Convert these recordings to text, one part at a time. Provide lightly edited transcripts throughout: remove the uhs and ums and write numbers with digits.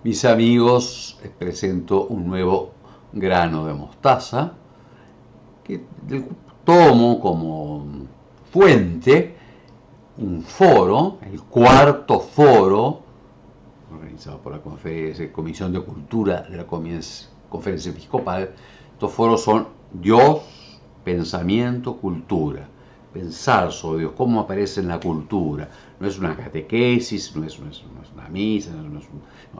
Mis amigos, les presento un nuevo grano de mostaza que tomo como fuente un foro, el cuarto foro organizado por la Comisión de Cultura de la Conferencia Episcopal. Estos foros son Dios, pensamiento, cultura. Pensar sobre Dios, cómo aparece en la cultura. No es una catequesis, no es una misa,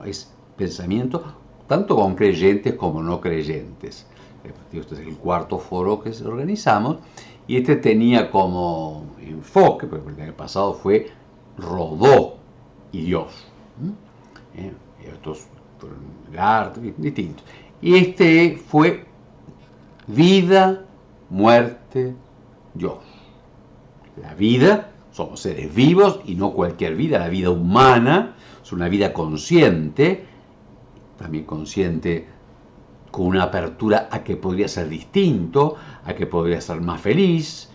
es pensamiento, tanto con creyentes como no creyentes. Este es el cuarto foro que organizamos, y este tenía como enfoque, porque el año pasado fue Rodó y Dios. Estos fueron el arte, distintos. Y este fue vida, muerte, Dios. La vida, somos seres vivos y no cualquier vida, la vida humana es una vida consciente, también consciente con una apertura a que podría ser distinto, a que podría ser más feliz,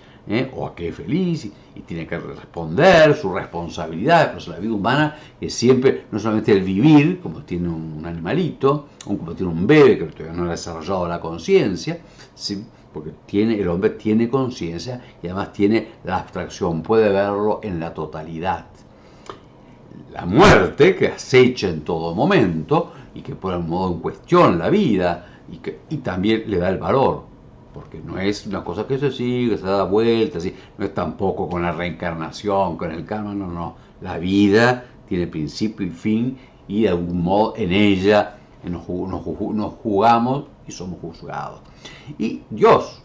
o a que es feliz y tiene que responder su responsabilidad. Pero la vida humana es siempre, no solamente el vivir, como tiene un animalito, o como tiene un bebé que todavía no ha desarrollado la conciencia, ¿sí? Porque el hombre tiene conciencia y además tiene la abstracción, puede verlo en la totalidad. La muerte, que acecha en todo momento y que pone en modo en cuestión la vida y también le da el valor, porque no es una cosa que se sigue, se da vueltas, no es tampoco con la reencarnación, con el karma, no. La vida tiene principio y fin y de algún modo en ella nos jugamos y somos juzgados. Y Dios,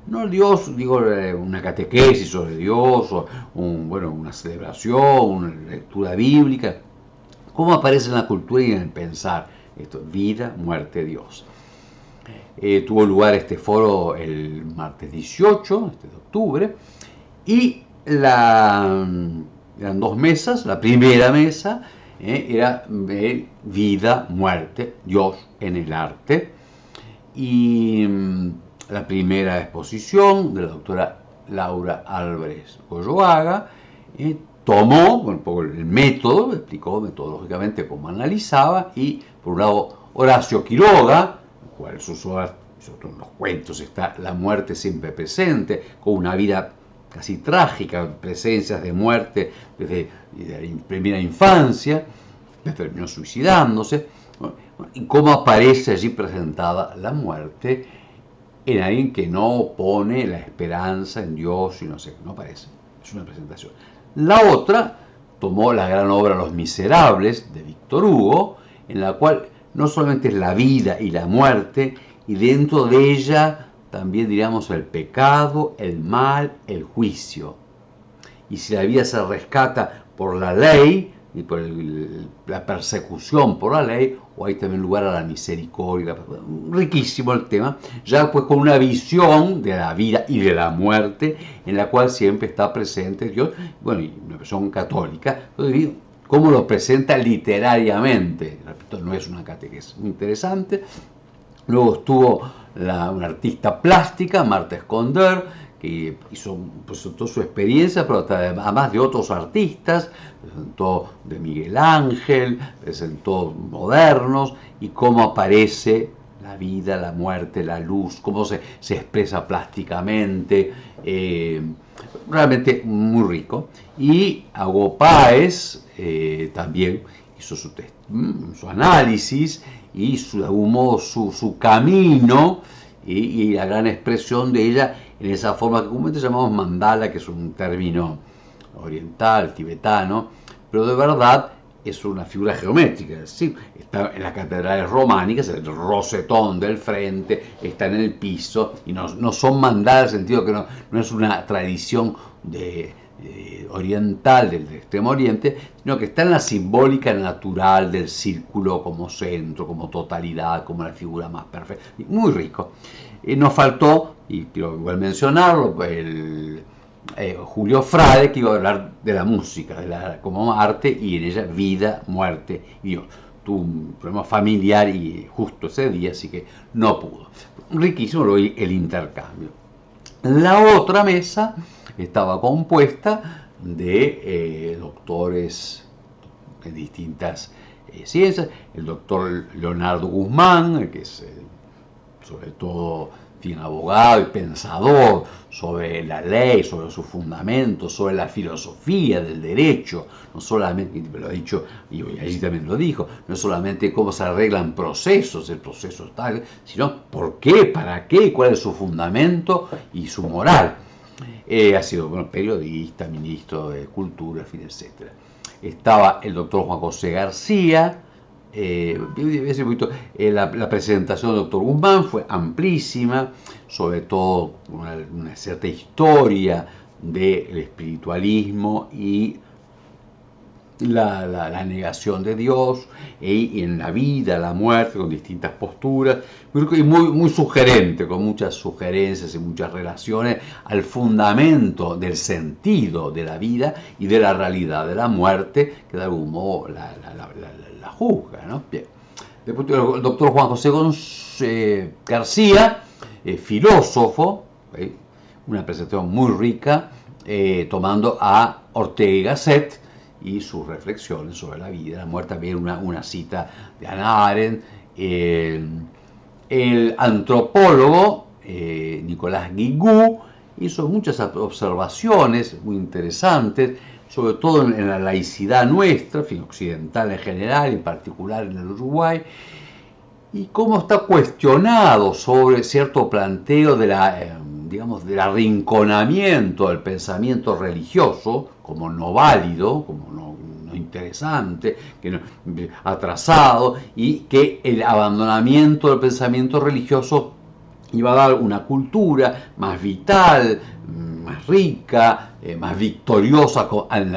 no Dios, digo, una catequesis sobre Dios, o una celebración, una lectura bíblica. ¿Cómo aparece en la cultura y en el pensar? Esto, vida, muerte, Dios. Tuvo lugar este foro el martes 18 de octubre, y eran dos mesas. La primera mesa era vida, muerte, Dios en el arte, y la primera exposición de la doctora Laura Álvarez Golloaga tomó un poco el método, explicó metodológicamente cómo analizaba, y por un lado Horacio Quiroga, cual sus obras, sobre todo en los cuentos, está la muerte siempre presente, con una vida casi trágica, presencias de muerte desde la primera infancia, que terminó suicidándose, y cómo aparece allí presentada la muerte en alguien que no pone la esperanza en Dios y no sé, no aparece, es una presentación. La otra tomó la gran obra Los Miserables de Víctor Hugo, en la cual no solamente es la vida y la muerte, y dentro de ella también diríamos el pecado, el mal, el juicio. Y si la vida se rescata por la ley y por la persecución por la ley, o hay también lugar a la misericordia. Riquísimo el tema, ya pues con una visión de la vida y de la muerte, en la cual siempre está presente Dios, y una visión católica. Entonces, cómo lo presenta literariamente, repito, no es una catequesis, muy interesante. Luego estuvo una artista plástica, Marta Esconder, que presentó su experiencia, pero además de otros artistas, presentó de Miguel Ángel, presentó modernos, y cómo aparece la vida, la muerte, la luz, cómo se expresa plásticamente, realmente muy rico. Y Hugo Páez también hizo su análisis y de algún modo su camino y la gran expresión de ella en esa forma que comúnmente llamamos mandala, que es un término oriental, tibetano, pero de verdad es una figura geométrica. ¿Sí? Está en las catedrales románicas, el rosetón del frente, está en el piso, y no son mandalas en el sentido que no es una tradición oriental del Extremo Oriente, sino que está en la simbólica natural del círculo como centro, como totalidad, como la figura más perfecta. Muy rico. Nos faltó, y quiero igual mencionarlo, Julio Frade, que iba a hablar de la música, como arte, y en ella vida, muerte y Dios. Tuvo un problema familiar y justo ese día, así que no pudo. Riquísimo el intercambio. La otra mesa estaba compuesta de doctores de distintas ciencias, el doctor Leonardo Guzmán, que es sobre todo abogado y pensador sobre la ley, sobre sus fundamentos, sobre la filosofía del derecho, no solamente, lo ha dicho, y allí también lo dijo, no solamente cómo se arreglan procesos, el proceso tal, sino por qué, para qué, cuál es su fundamento y su moral. Ha sido periodista, ministro de Cultura, en fin, etc. Estaba el doctor Juan José García. La presentación del doctor Guzmán fue amplísima, sobre todo una cierta historia del espiritualismo y la negación de Dios, y en la vida, la muerte, con distintas posturas, y muy sugerente, con muchas sugerencias y muchas relaciones al fundamento del sentido de la vida y de la realidad de la muerte, que de algún modo la juzga, ¿no? Bien. Después el doctor Juan José García, filósofo, una presentación muy rica, tomando a Ortega y Gasset y sus reflexiones sobre la vida, la muerte. También una cita de Hannah Arendt. El antropólogo Nicolás Guigou hizo muchas observaciones muy interesantes, sobre todo en la laicidad nuestra, fin, occidental en general, en particular en el Uruguay, y cómo está cuestionado sobre cierto planteo de del arrinconamiento del pensamiento religioso como no válido, como no interesante, que no, atrasado, y que el abandonamiento del pensamiento religioso iba a dar una cultura más vital, más rica, más victoriosa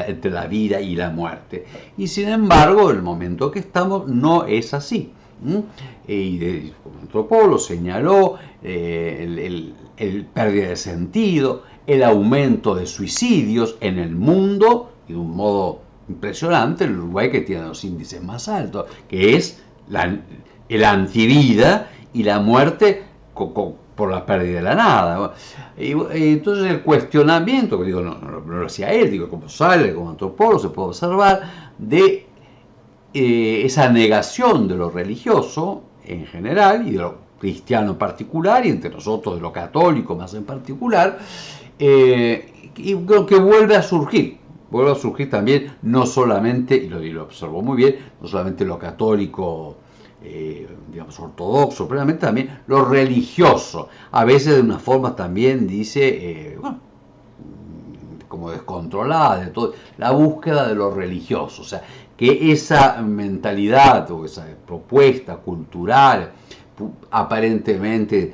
entre la vida y la muerte. Y sin embargo, en el momento que estamos, no es así. Y como antropólogo señaló el pérdida de sentido, el aumento de suicidios en el mundo, y de un modo impresionante, el Uruguay, que tiene los índices más altos, que es el antivida y la muerte por la pérdida de la nada. Y entonces el cuestionamiento, que digo, no lo hacía él, digo, como sale, como antropólogo, se puede observar, de esa negación de lo religioso en general y de lo cristiano en particular, y entre nosotros de lo católico más en particular, y creo que vuelve a surgir también, no solamente, y lo observó muy bien, no solamente lo católico, ortodoxo, pero también lo religioso, a veces de una forma también, dice, como descontrolada, de todo, la búsqueda de lo religioso, o sea, que esa mentalidad o esa propuesta cultural, aparentemente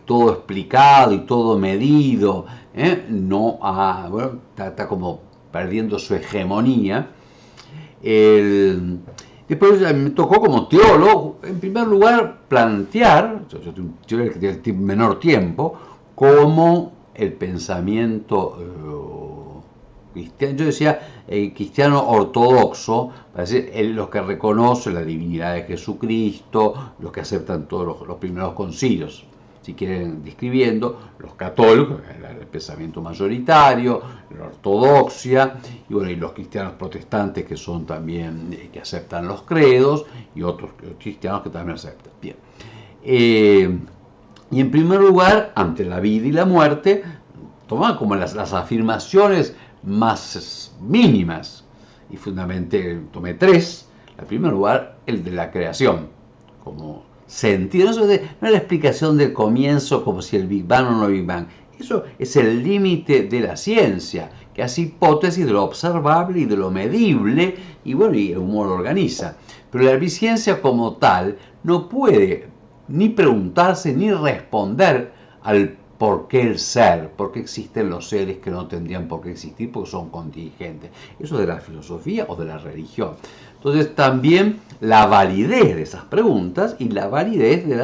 todo explicado y todo medido, está como perdiendo su hegemonía. Después me tocó como teólogo, en primer lugar, plantear, yo el menor tiempo, cómo el pensamiento cristiano, yo decía cristiano ortodoxo, es decir, los que reconocen la divinidad de Jesucristo, los que aceptan todos los primeros concilios, si quieren describiendo, los católicos, el pensamiento mayoritario, la ortodoxia, y bueno, y los cristianos protestantes, que son también, que aceptan los credos, y otros cristianos que también aceptan. Bien. Y en primer lugar, ante la vida y la muerte, toman como las afirmaciones más mínimas, y fundamentalmente tomé tres. En primer lugar, el de la creación, como sentido. No es la explicación del comienzo, como si el Big Bang o no el Big Bang. Eso es el límite de la ciencia, que hace hipótesis de lo observable y de lo medible, y bueno, y el humor lo organiza. Pero la ciencia como tal no puede ni preguntarse ni responder al por qué el ser, por qué existen los seres que no tendrían por qué existir porque son contingentes. Eso de la filosofía o de la religión. Entonces también la validez de esas preguntas y la validez de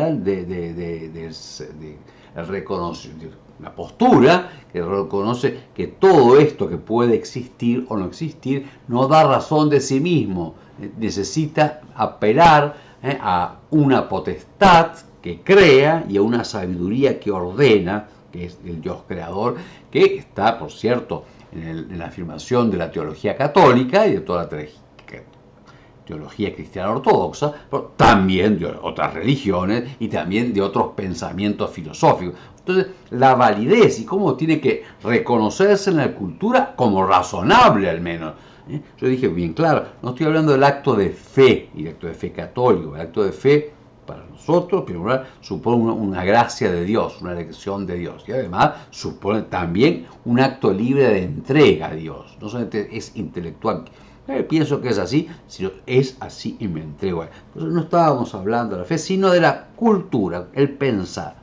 la postura que reconoce que todo esto que puede existir o no existir no da razón de sí mismo, necesita apelar a una potestad que crea y a una sabiduría que ordena, que es el Dios creador, que está, por cierto, en la afirmación de la teología católica y de toda la teología cristiana ortodoxa, pero también de otras religiones y también de otros pensamientos filosóficos. Entonces, la validez y cómo tiene que reconocerse en la cultura como razonable al menos. Yo dije bien claro, no estoy hablando del acto de fe, y el acto de fe católico, el acto de fe para nosotros, primero, supone una gracia de Dios, una elección de Dios, y además supone también un acto libre de entrega a Dios, no solamente es intelectual, pienso que es así, sino es así y me entrego a él. Entonces no estábamos hablando de la fe, sino de la cultura, el pensar.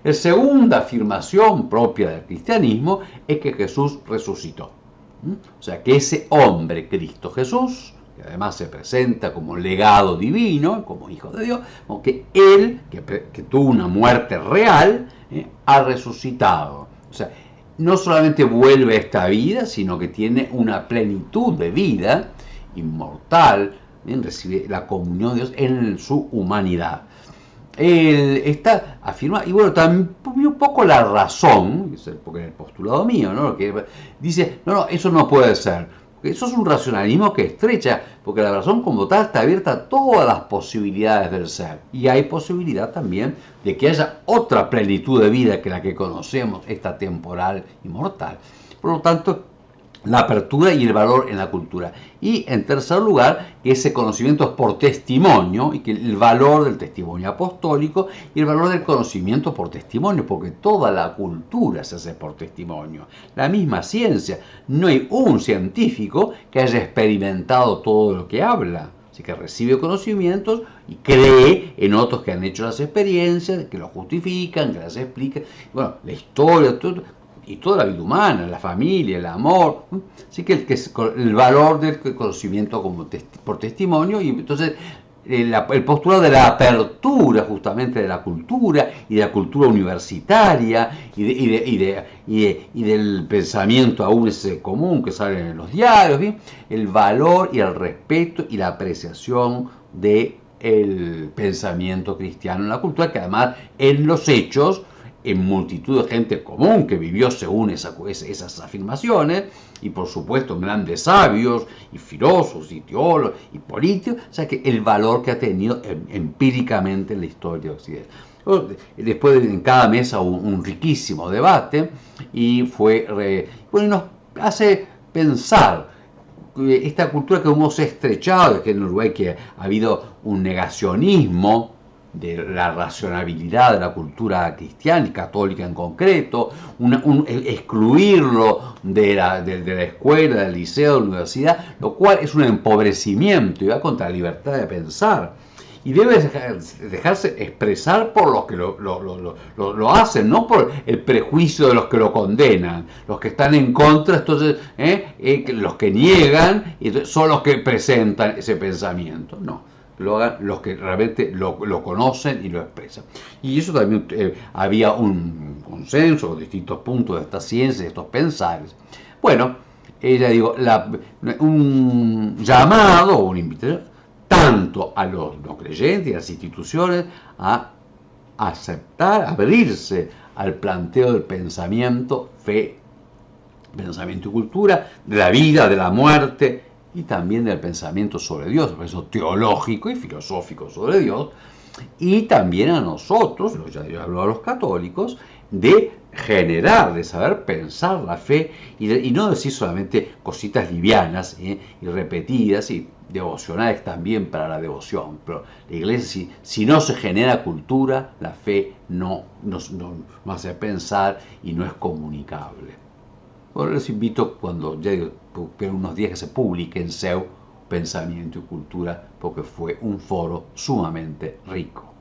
La segunda afirmación propia del cristianismo es que Jesús resucitó. O sea, que ese hombre, Cristo Jesús, que además se presenta como legado divino, como hijo de Dios, que él, que tuvo una muerte real, ha resucitado. O sea, no solamente vuelve a esta vida, sino que tiene una plenitud de vida inmortal, recibe la comunión de Dios en su humanidad. Él está afirmado, y bueno, también un poco la razón, porque es el postulado mío, ¿no? Que dice, no, eso no puede ser. Eso es un racionalismo que estrecha, porque la razón como tal está abierta a todas las posibilidades del ser. Y hay posibilidad también de que haya otra plenitud de vida que la que conocemos, esta temporal y mortal. Por lo tanto, la apertura y el valor en la cultura. Y en tercer lugar, que ese conocimiento es por testimonio, y que el valor del testimonio apostólico y el valor del conocimiento por testimonio, porque toda la cultura se hace por testimonio. La misma ciencia, no hay un científico que haya experimentado todo lo que habla. Así que recibe conocimientos y cree en otros que han hecho las experiencias, que lo justifican, que las explican. Bueno, la historia, todo, y toda la vida humana, la familia, el amor. Así que el valor del conocimiento como por testimonio, y entonces el postulado de la apertura justamente de la cultura y de la cultura universitaria y del pensamiento aún ese común que sale en los diarios, ¿bien? El valor y el respeto y la apreciación del pensamiento cristiano en la cultura, que además en los hechos, en multitud de gente común que vivió según esas afirmaciones, y por supuesto grandes sabios, y filósofos, y teólogos, y políticos, o sea que el valor que ha tenido empíricamente en la historia de Occidente. Después en cada mesa un riquísimo debate, y nos hace pensar esta cultura que hemos estrechado, que en Uruguay que ha habido un negacionismo de la racionalidad de la cultura cristiana y católica en concreto, excluirlo de la escuela, del liceo, de la universidad, lo cual es un empobrecimiento y va contra la libertad de pensar. Y debe dejarse expresar por los que lo hacen, no por el prejuicio de los que lo condenan. Los que están en contra, entonces, los que niegan, son los que presentan ese pensamiento. No. Lo hagan los que realmente lo conocen y lo expresan. Y eso también había un consenso con distintos puntos de estas ciencias, de estos pensares. Bueno, ella digo, un llamado o una invitación tanto a los no creyentes y a las instituciones a aceptar, abrirse al planteo del pensamiento, fe, pensamiento y cultura, de la vida, de la muerte, y también del pensamiento sobre Dios, el pensamiento teológico y filosófico sobre Dios, y también a nosotros, ya hablo a los católicos, de generar, de saber pensar la fe y no decir solamente cositas livianas y repetidas y devocionales también para la devoción, pero la iglesia, si no se genera cultura, la fe no hace pensar y no es comunicable. Bueno, les invito cuando llegue unos días que se publique en SEU Pensamiento y Cultura, porque fue un foro sumamente rico.